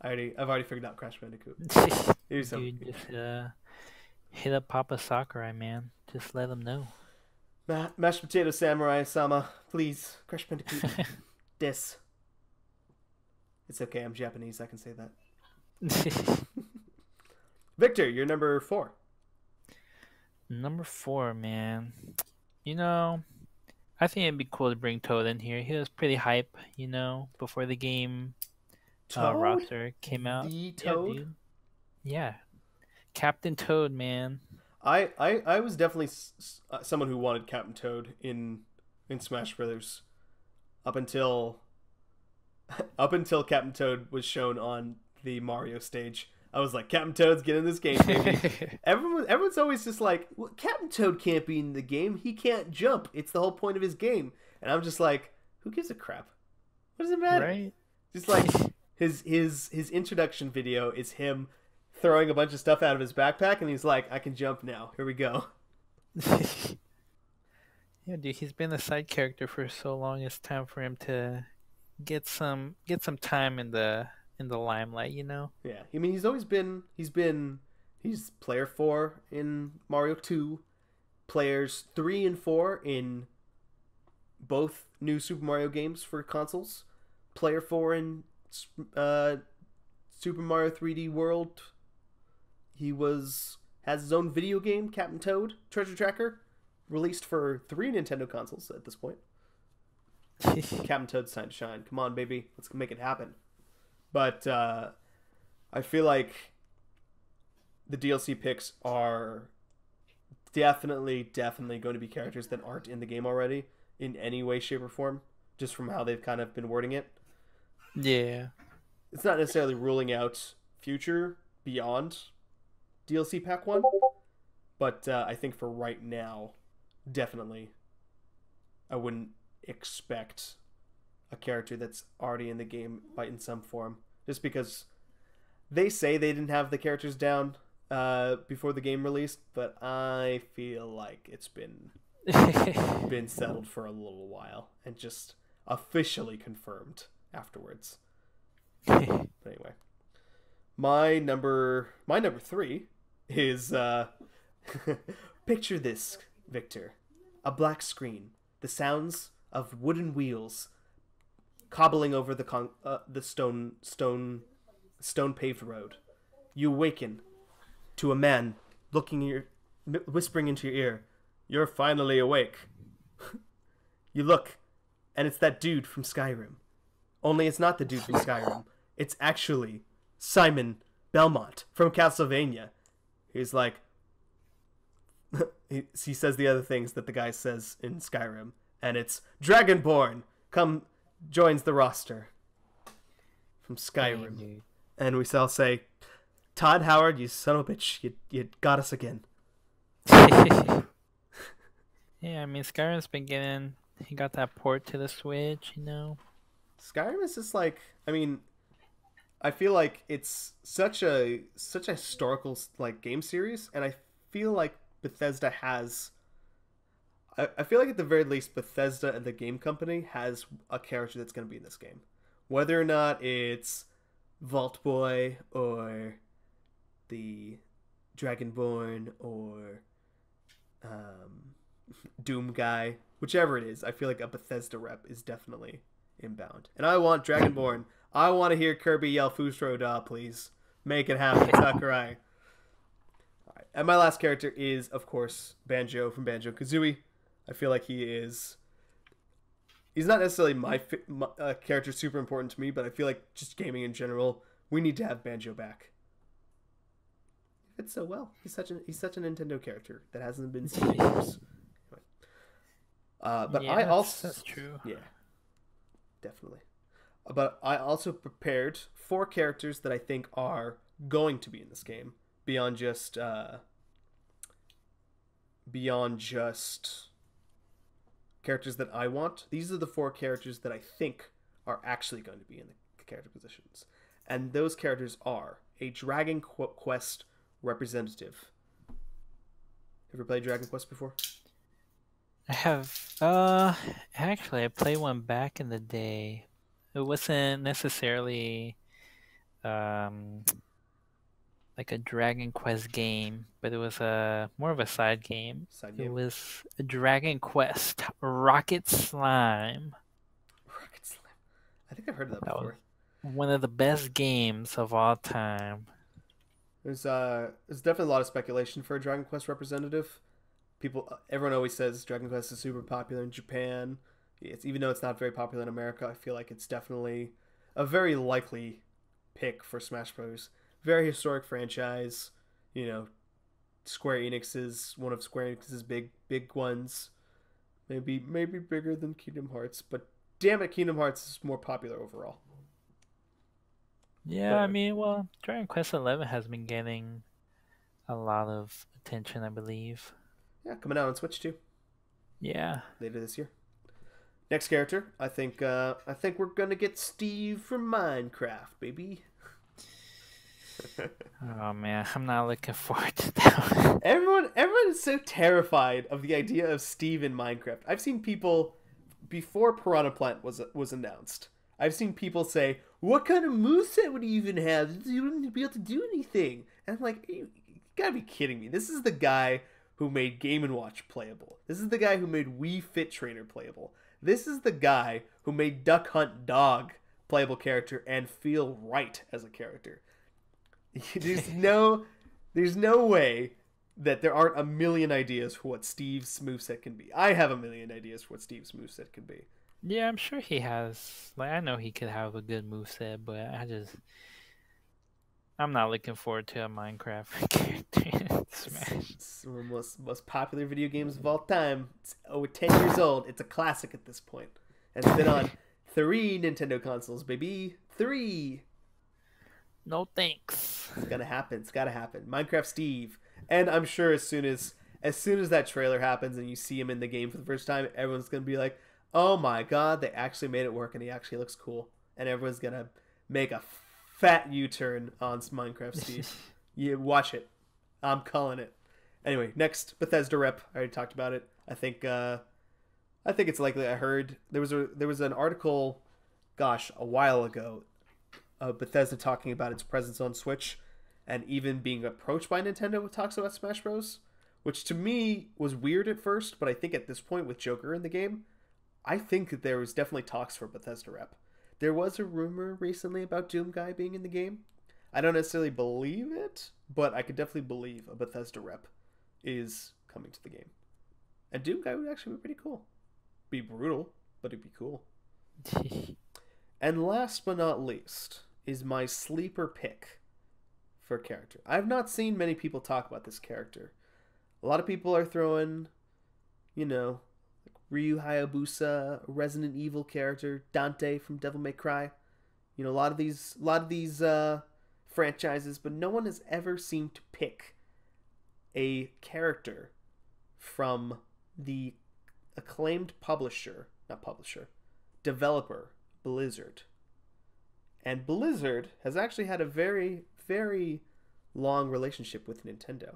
I've already figured out Crash Bandicoot. Dude, just hit up Papa Sakurai, man. Just let him know. Mashed potato samurai sama, please. Crash Bandicoot. This. It's okay, I'm Japanese, I can say that. Victor, you're number 4. Number 4, man. You know, I think it'd be cool to bring Toad in here. He was pretty hype, you know, before the game roster came out. The Toad? Yeah, dude. Yeah. Captain Toad, man. I was definitely someone who wanted Captain Toad in Smash Brothers up until Captain Toad was shown on the Mario stage. I was like, Captain Toad's getting in this game, baby. Everyone's always just like, well, Captain Toad can't be in the game. He can't jump. It's the whole point of his game. And I'm just like, who gives a crap? What does it matter? Right? Just like his introduction video is him throwing a bunch of stuff out of his backpack, and he's like, I can jump now. Here we go. Yeah, dude, he's been a side character for so long. It's time for him to get some time in the limelight, you know? Yeah, I mean, he's player 4 in Mario 2, players 3 and 4 in both new Super Mario games for consoles, player 4 in Super Mario 3D World. He has his own video game, Captain Toad Treasure Tracker, released for 3 Nintendo consoles at this point. Captain Toad's time to shine. Come on, baby. Let's make it happen. But I feel like the DLC picks are definitely going to be characters that aren't in the game already in any way, shape, or form, just from how they've kind of been wording it. Yeah. It's not necessarily ruling out future beyond DLC Pack 1, but I think for right now, definitely, I wouldn't expect a character that's already in the game in some form, just because they say they didn't have the characters down before the game released, but I feel like it's been settled for a little while and just officially confirmed afterwards. But anyway, my number 3 is picture this, Victor: a black screen, the sounds of wooden wheels cobbling over the stone paved road. You awaken to a man whispering into your ear, "You're finally awake." You look, and it's that dude from Skyrim. Only it's not the dude from Skyrim. It's actually Simon Belmont from Castlevania. He's like, he says the other things that the guy says in Skyrim, and it's Dragonborn joins the roster from Skyrim. Hey, and we all say, Todd Howard, you son of a bitch, you got us again. Yeah, I mean, Skyrim's been he got that port to the Switch, you know? Skyrim is just like, I mean, I feel like it's such a historical like game series, and I feel like Bethesda has. I feel like at the very least, Bethesda and the game company has a character that's going to be in this game, whether or not it's Vault Boy or the Dragonborn or Doom guy, whichever it is. I feel like a Bethesda rep is definitely inbound, and I want Dragonborn. I want to hear Kirby yell Fusro Da, please. Make it happen, Sakurai. All right. And my last character is, of course, Banjo from Banjo-Kazooie. I feel like he is He's not necessarily my character super important to me, but I feel like just gaming in general, we need to have Banjo back. He fits so well. He's such a Nintendo character that hasn't been seen in years. But yeah, I also that's true. yeah, definitely. But I also prepared 4 characters that I think are going to be in this game beyond just characters that I want. These are the 4 characters that I think are actually going to be in the character positions. And those characters are a Dragon Quest representative. Ever played Dragon Quest before? I have actually I played one back in the day. It wasn't necessarily like a Dragon Quest game, but it was more of a side game. Side It game. was a Dragon Quest Rocket Slime. Rocket Slime. I think I've heard of that That before. was one of the best games of all time. There's definitely a lot of speculation for a Dragon Quest representative. Everyone always says Dragon Quest is super popular in Japan. Even though it's not very popular in America, I feel like it's definitely a very likely pick for Smash Bros. Very historic franchise. You know, Square Enix is one of Square Enix's big ones. Maybe bigger than Kingdom Hearts, but damn it, Kingdom Hearts is more popular overall. Yeah, But I mean, well, Dragon Quest 11 has been getting a lot of attention, I believe. yeah, coming out on Switch too Yeah. later this year. Next character, I think we're gonna get Steve from Minecraft, baby. Oh man, I'm not looking forward to that one. Everyone is so terrified of the idea of Steve in Minecraft. I've seen people before Piranha Plant was announced. I've seen people say, "What kind of moveset would he even have? He wouldn't be able to do anything." And I'm like, you gotta be kidding me. This is the guy who made Game & Watch playable. This is the guy who made Wii Fit Trainer playable. This is the guy who made Duck Hunt Dog playable character and feel right as a character. There's no way that there aren't a million ideas for what Steve's moveset can be. I have a million ideas for what Steve's moveset can be. Yeah, I'm sure he has. Like, I know he could have a good moveset, but I'm not looking forward to a Minecraft character in Smash. It's one of the most popular video games of all time. It's 10 years old. It's a classic at this point. And it's been on 3 Nintendo consoles, baby. 3. No thanks. It's gonna happen. It's gotta happen. Minecraft Steve. And I'm sure as soon as that trailer happens and you see him in the game for the first time, everyone's gonna be like, "Oh my god, they actually made it work and he actually looks cool." And everyone's gonna make a fat U-turn on Minecraft Steve. You watch it. I'm calling it. Anyway, next Bethesda rep. I already talked about it. I think it's likely. I heard there was an article, gosh, a while ago, of Bethesda talking about its presence on Switch, and even being approached by Nintendo with talks about Smash Bros. Which to me was weird at first, but I think at this point with Joker in the game, I think that there was definitely talks for Bethesda rep. There was a rumor recently about Doom Guy being in the game. I don't necessarily believe it, but I could definitely believe a Bethesda rep is coming to the game. And Doom Guy would actually be pretty cool. Be brutal, but it'd be cool. And last but not least is my sleeper pick for a character. I've not seen many people talk about this character. A lot of people are throwing, like Ryu Hayabusa, Resident Evil character, Dante from Devil May Cry. A lot of these franchises, but no one has ever seemed to pick a character from the acclaimed developer, Blizzard. And Blizzard has actually had a very, very long relationship with Nintendo.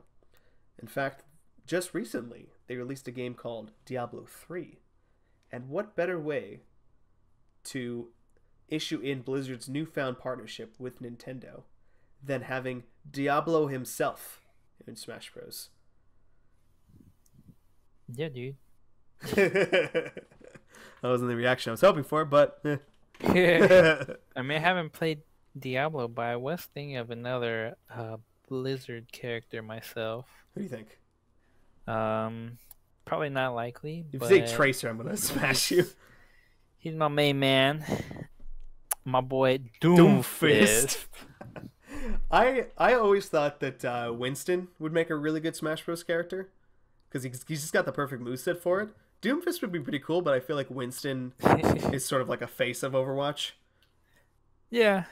In fact, just recently, they released a game called Diablo 3. And what better way to issue in Blizzard's newfound partnership with Nintendo than having Diablo himself in Smash Bros. Yeah, dude. That wasn't the reaction I was hoping for, but I mean, I haven't played Diablo, but I was thinking of another Blizzard character myself. Who do you think? Probably not likely. If but you say Tracer, I'm gonna smash you. He's my main man. My boy Doomfist. Doomfist. I always thought that Winston would make a really good Smash Bros. Character because he's just got the perfect moveset for it. Doomfist would be pretty cool, but I feel like Winston is sort of like a face of Overwatch. Yeah.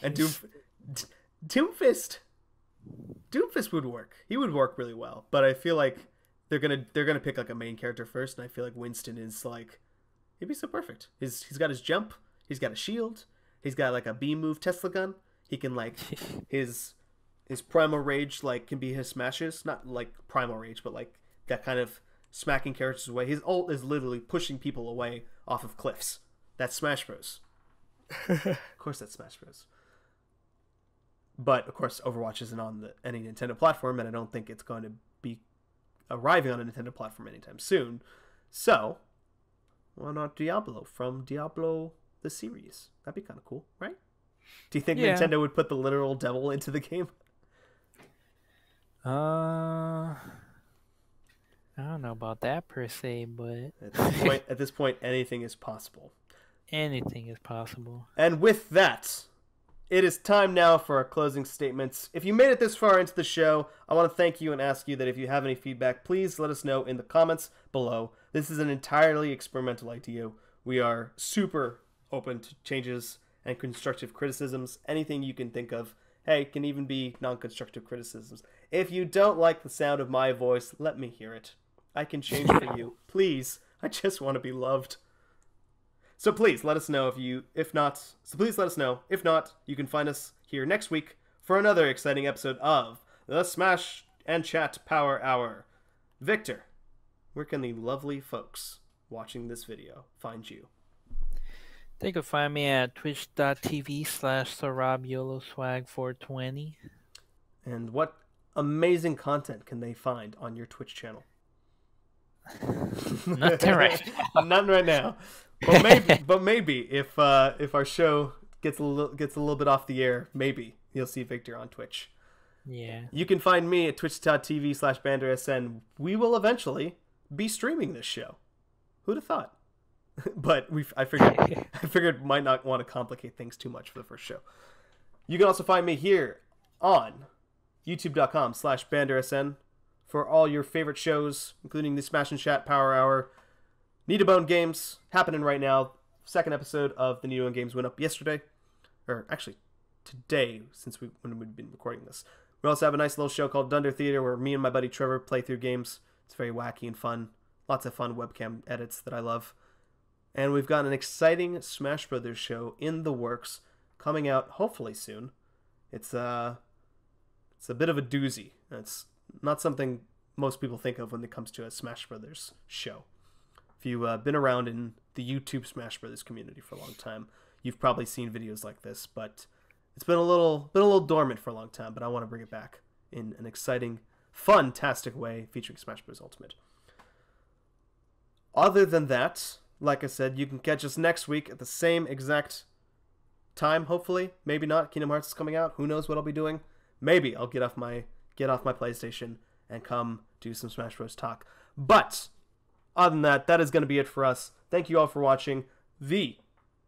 And Doomfist would work. He would work really well, but I feel like they're gonna pick like a main character first, and I feel like Winston is like he'd be so perfect. He's got his jump, he's got a shield, he's got like a beam move Tesla gun. He can like his primal rage like can be his smashes, not like primal rage, but like that kind of smacking characters away. His ult is literally pushing people away off of cliffs. That's Smash Bros. Of course, that's Smash Bros. But of course, Overwatch isn't on any Nintendo platform, and I don't think it's going to be arriving on a Nintendo platform anytime soon. So, why not Diablo from Diablo the series? That'd be kind of cool, right? Do you think Nintendo would put the literal devil into the game? I don't know about that per se, but at this point, anything is possible. Anything is possible. And with that, it is time now for our closing statements. If you made it this far into the show, I want to thank you and ask you that if you have any feedback, please let us know in the comments below. This is an entirely experimental idea. We are super open to changes and constructive criticisms. Anything you can think of. Hey, can even be non-constructive criticisms. If you don't like the sound of my voice, let me hear it. I can change for you. Please. I just want to be loved. So please let us know if not, you can find us here next week for another exciting episode of the Smash and Chat Power Hour. Victor, where can the lovely folks watching this video find you? They can find me at twitch.tv/SarabYoloSwag420. And what amazing content can they find on your Twitch channel? Nothing right now. Not right now. But maybe if our show gets a little bit off the air, maybe you'll see Victor on Twitch. Yeah. You can find me at twitch.tv/BanderSN. We will eventually be streaming this show. Who'd have thought? But I figured might not want to complicate things too much for the first show. You can also find me here on youtube.com/BanderSN for all your favorite shows, including the Smash and Chat Power Hour. Need a Bone Games happening right now. Second episode of the Need a Bone Games went up yesterday, or actually today, when we've been recording this. We also have a nice little show called Dunder Theater where me and my buddy Trevor play through games. It's very wacky and fun. Lots of fun webcam edits that I love. And we've got an exciting Smash Brothers show in the works coming out hopefully soon. It's a bit of a doozy. It's not something most people think of when it comes to a Smash Brothers show. If you've been around in the YouTube Smash Brothers community for a long time, you've probably seen videos like this, but it's been a little dormant for a long time, but I want to bring it back in an exciting, fun-tastic way featuring Smash Bros. Ultimate. Other than that, like I said, you can catch us next week at the same exact time, hopefully. Maybe not. Kingdom Hearts is coming out. Who knows what I'll be doing? Maybe I'll get off my PlayStation and come do some Smash Bros. Talk. But other than that, that is going to be it for us. Thank you all for watching the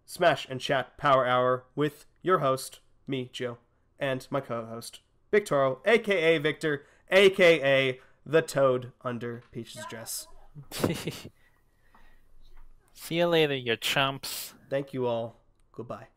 Smash and Chat Power Hour with your host, me, Joe, and my co-host, Victoro, a.k.a. Victor, a.k.a. the Toad under Peach's dress. See you later, you chumps. Thank you all. Goodbye.